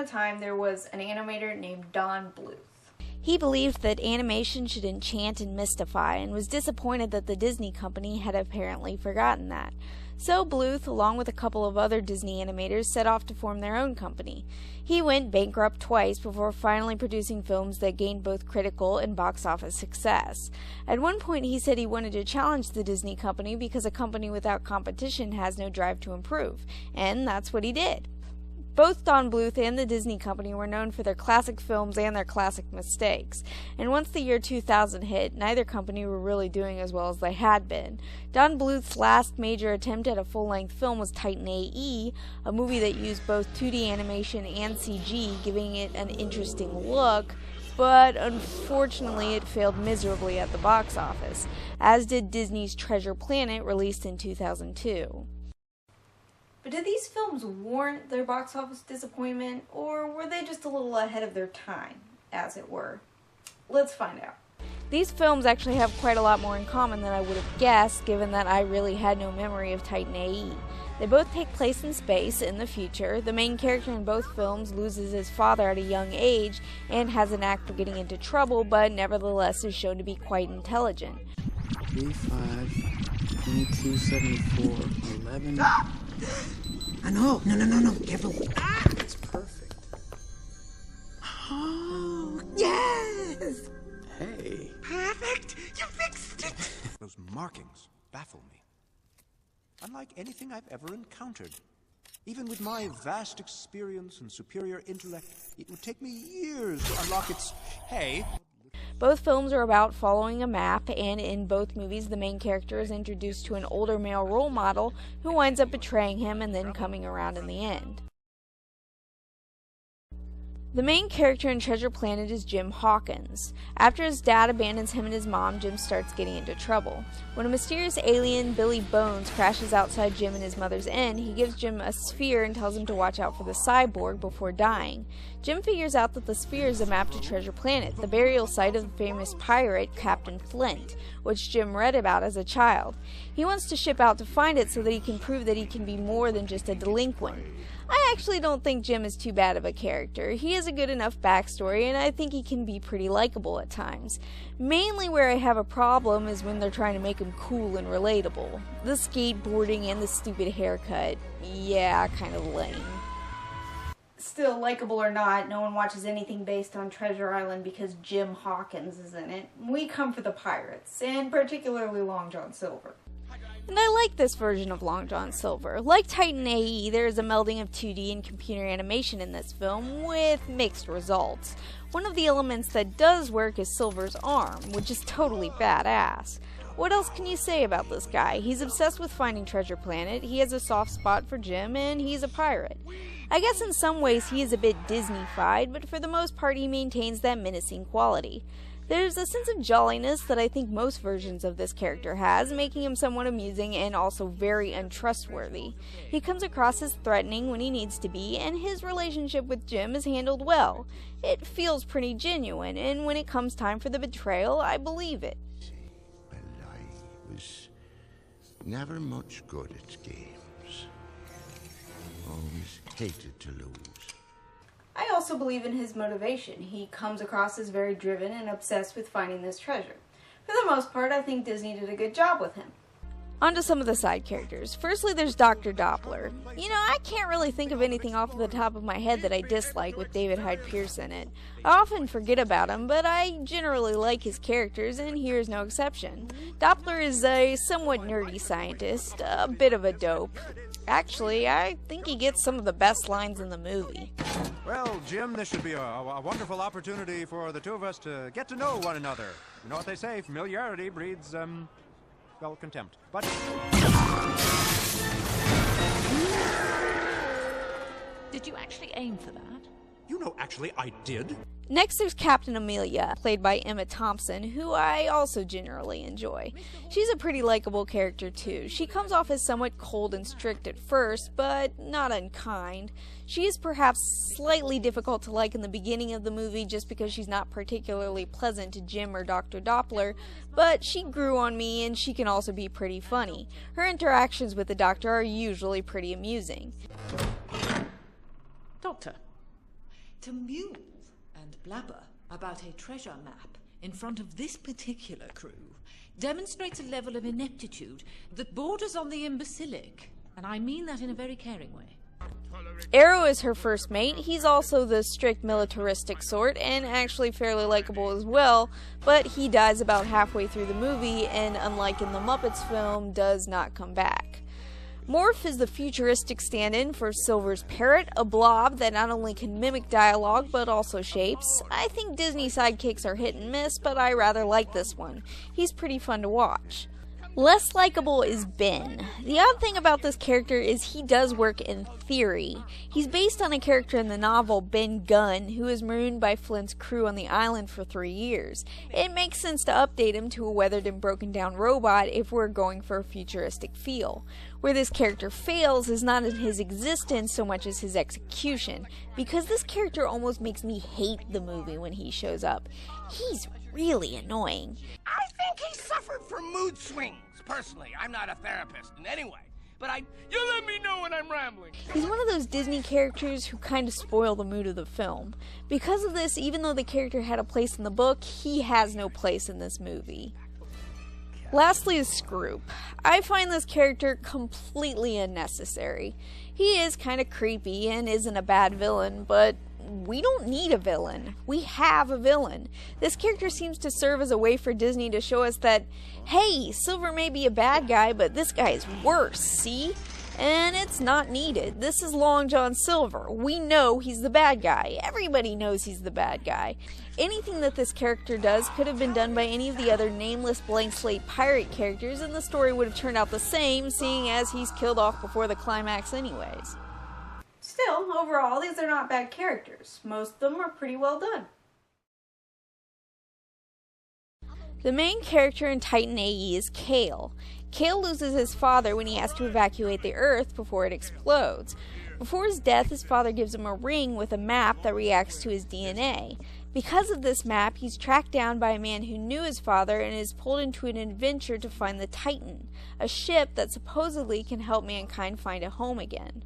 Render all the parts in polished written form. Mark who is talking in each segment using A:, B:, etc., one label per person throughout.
A: a time there was an animator named Don Bluth.
B: He believed that animation should enchant and mystify, and was disappointed that the Disney company had apparently forgotten that. So Bluth, along with a couple of other Disney animators, set off to form their own company. He went bankrupt twice before finally producing films that gained both critical and box office success. At one point he said he wanted to challenge the Disney company because a company without competition has no drive to improve, and that's what he did. Both Don Bluth and the Disney company were known for their classic films and their classic mistakes, and once the year 2000 hit, neither company were really doing as well as they had been. Don Bluth's last major attempt at a full-length film was Titan A.E., a movie that used both 2D animation and CG, giving it an interesting look, but unfortunately it failed miserably at the box office, as did Disney's Treasure Planet, released in 2002.
A: But did these films warrant their box office disappointment, or were they just a little ahead of their time, as it were? Let's find out.
B: These films actually have quite a lot more in common than I would have guessed, given that I really had no memory of Titan A.E. They both take place in space in the future. The main character in both films loses his father at a young age and has a knack for getting into trouble, but nevertheless is shown to be quite intelligent.
C: 35, 22, 74, 11...
D: No, careful.
C: It's perfect.
D: Oh, yes!
C: Hey.
D: Perfect! You fixed it!
E: Those markings baffle me. Unlike anything I've ever encountered. Even with my vast experience and superior intellect, it would take me years to unlock its... Hey!
B: Both films are about following a map, and in both movies the main character is introduced to an older male role model who winds up betraying him and then coming around in the end. The main character in Treasure Planet is Jim Hawkins. After his dad abandons him and his mom, Jim starts getting into trouble. When a mysterious alien, Billy Bones, crashes outside Jim and his mother's inn, he gives Jim a sphere and tells him to watch out for the cyborg before dying. Jim figures out that the sphere is a map to Treasure Planet, the burial site of the famous pirate Captain Flint, which Jim read about as a child. He wants to ship out to find it so that he can prove that he can be more than just a delinquent. I actually don't think Jim is too bad of a character. He has a good enough backstory, and I think he can be pretty likable at times. Mainly where I have a problem is when they're trying to make him cool and relatable. The skateboarding and the stupid haircut, yeah, kind of lame.
A: Still, likable or not, no one watches anything based on Treasure Island because Jim Hawkins is in it. We come for the pirates, and particularly Long John Silver.
B: And I like this version of Long John Silver. Like Titan A.E., there is a melding of 2D and computer animation in this film, with mixed results. One of the elements that does work is Silver's arm, which is totally badass. What else can you say about this guy? He's obsessed with finding Treasure Planet, he has a soft spot for Jim, and he's a pirate. I guess in some ways he is a bit Disney-fied, but for the most part he maintains that menacing quality. There's a sense of jolliness that I think most versions of this character has, making him somewhat amusing and also very untrustworthy. He comes across as threatening when he needs to be, and his relationship with Jim is handled well. It feels pretty genuine, and when it comes time for the betrayal, I believe it.
F: Well, I was never much good at games. Always hated to lose.
A: I also believe in his motivation. He comes across as very driven and obsessed with finding this treasure. For the most part, I think Disney did a good job with him.
B: On to some of the side characters. Firstly, there's Dr. Doppler. You know, I can't really think of anything off the top of my head that I dislike with David Hyde Pierce in it. I often forget about him, but I generally like his characters, and here is no exception. Doppler is a somewhat nerdy scientist, a bit of a dope. Actually, I think he gets some of the best lines in the movie.
E: Well, Jim, this should be a wonderful opportunity for the two of us to get to know one another. You know what they say, familiarity breeds, well, contempt. But...
G: Did you actually aim for that?
E: You know, actually, I did.
B: Next, there's Captain Amelia, played by Emma Thompson, who I also generally enjoy. She's a pretty likable character, too. She comes off as somewhat cold and strict at first, but not unkind. She is perhaps slightly difficult to like in the beginning of the movie just because she's not particularly pleasant to Jim or Dr. Doppler, but she grew on me and she can also be pretty funny. Her interactions with the Doctor are usually pretty amusing.
G: Doctor, To mew and blabber about a treasure map in front of this particular crew demonstrates a level of ineptitude that borders on the imbecilic, and I mean that in a very caring way.
B: Arrow is her first mate. He's also the strict militaristic sort and actually fairly likable as well, but he dies about halfway through the movie and, unlike in the Muppets film, does not come back. Morph is the futuristic stand-in for Silver's parrot, a blob that not only can mimic dialogue but also shapes. I think Disney sidekicks are hit and miss, but I rather like this one. He's pretty fun to watch. Less likable is Ben. The odd thing about this character is he does work in theory. He's based on a character in the novel Ben Gunn, who was marooned by Flint's crew on the island for 3 years. It makes sense to update him to a weathered and broken down robot if we're going for a futuristic feel. Where this character fails is not in his existence so much as his execution, because this character almost makes me hate the movie when he shows up. He's really annoying.
H: I think he suffered from mood swings. Personally, I'm not a therapist in any way, but you let me know when I'm rambling.
B: He's one of those Disney characters who kind of spoil the mood of the film. Because of this, even though the character had a place in the book, he has no place in this movie. Lastly is Scroop. I find this character completely unnecessary. He is kind of creepy and isn't a bad villain, but we don't need a villain. We have a villain. This character seems to serve as a way for Disney to show us that, hey, Silver may be a bad guy, but this guy is worse, see? And it's not needed. This is Long John Silver. We know he's the bad guy. Everybody knows he's the bad guy. Anything that this character does could have been done by any of the other nameless blank slate pirate characters, and the story would have turned out the same, seeing as he's killed off before the climax anyways.
A: Still, overall, these are not bad characters. Most of them are pretty well done.
B: The main character in Titan AE is Kale. Kale loses his father when he has to evacuate the Earth before it explodes. Before his death, his father gives him a ring with a map that reacts to his DNA. Because of this map, he's tracked down by a man who knew his father and is pulled into an adventure to find the Titan, a ship that supposedly can help mankind find a home again.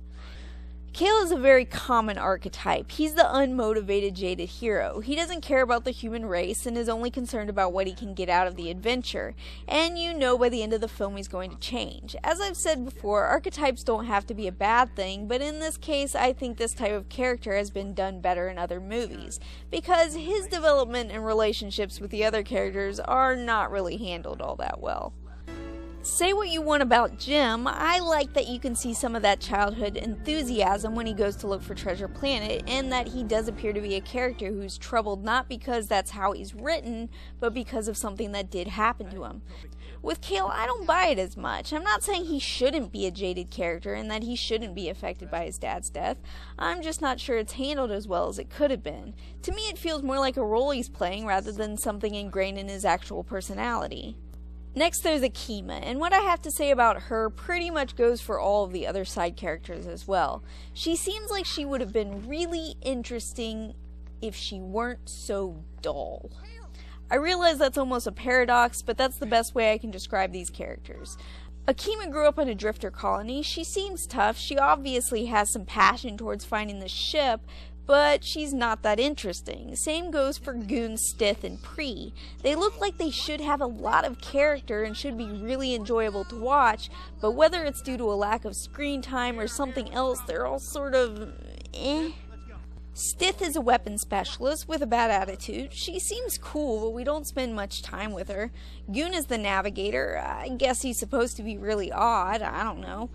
B: Kale is a very common archetype. He's the unmotivated, jaded hero. He doesn't care about the human race and is only concerned about what he can get out of the adventure. And you know by the end of the film he's going to change. As I've said before, archetypes don't have to be a bad thing, but in this case I think this type of character has been done better in other movies, because his development and relationships with the other characters are not really handled all that well. Say what you want about Jim, I like that you can see some of that childhood enthusiasm when he goes to look for Treasure Planet, and that he does appear to be a character who's troubled not because that's how he's written, but because of something that did happen to him. With Kale, I don't buy it as much. I'm not saying he shouldn't be a jaded character and that he shouldn't be affected by his dad's death. I'm just not sure it's handled as well as it could have been. To me, it feels more like a role he's playing rather than something ingrained in his actual personality. Next there's Akima, and what I have to say about her pretty much goes for all of the other side characters as well. She seems like she would have been really interesting if she weren't so dull. I realize that's almost a paradox, but that's the best way I can describe these characters. Akima grew up in a drifter colony. She seems tough. She obviously has some passion towards finding the ship, but she's not that interesting. Same goes for Goon, Stith, and Pre. They look like they should have a lot of character and should be really enjoyable to watch, but whether it's due to a lack of screen time or something else, they're all sort of eh. Stith is a weapons specialist with a bad attitude. She seems cool, but we don't spend much time with her. Goon is the navigator. I guess he's supposed to be really odd. I don't know.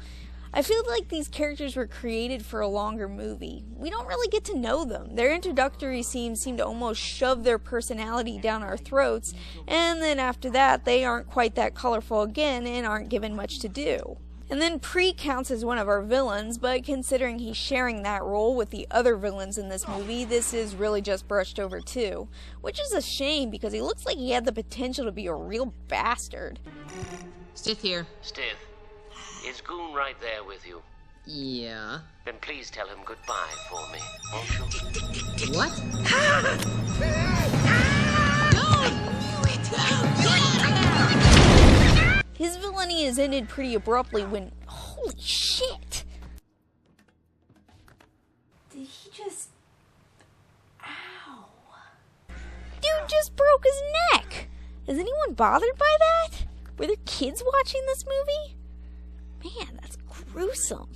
B: I feel like these characters were created for a longer movie. We don't really get to know them. Their introductory scenes seem to almost shove their personality down our throats, and then after that, they aren't quite that colorful again and aren't given much to do. And then Pre counts as one of our villains, but considering he's sharing that role with the other villains in this movie, this is really just brushed over too. Which is a shame, because he looks like he had the potential to be a real bastard.
I: Stith here.
J: Stith, is Goon right there with you?
I: Yeah.
J: Then please tell him goodbye for me, won't you?
I: What?
B: His villainy is ended pretty abruptly when... Holy shit!
A: Did he just
B: Is anyone bothered by that? Were there kids watching this movie? Man, that's gruesome.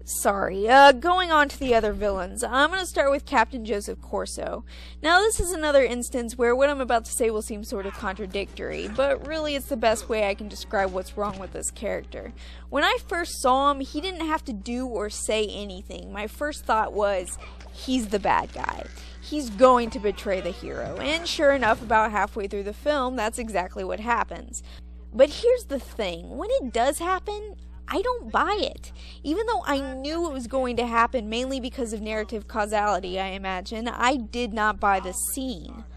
B: Sorry, going on to the other villains. I'm going to start with Captain Joseph Corso. Now, this is another instance where what I'm about to say will seem sort of contradictory, but really it's the best way I can describe what's wrong with this character. When I first saw him, he didn't have to do or say anything. My first thought was, he's the bad guy. He's going to betray the hero, and sure enough, about halfway through the film, that's exactly what happens. But here's the thing, when it does happen, I don't buy it. Even though I knew it was going to happen, mainly because of narrative causality, I imagine, I did not buy the scene.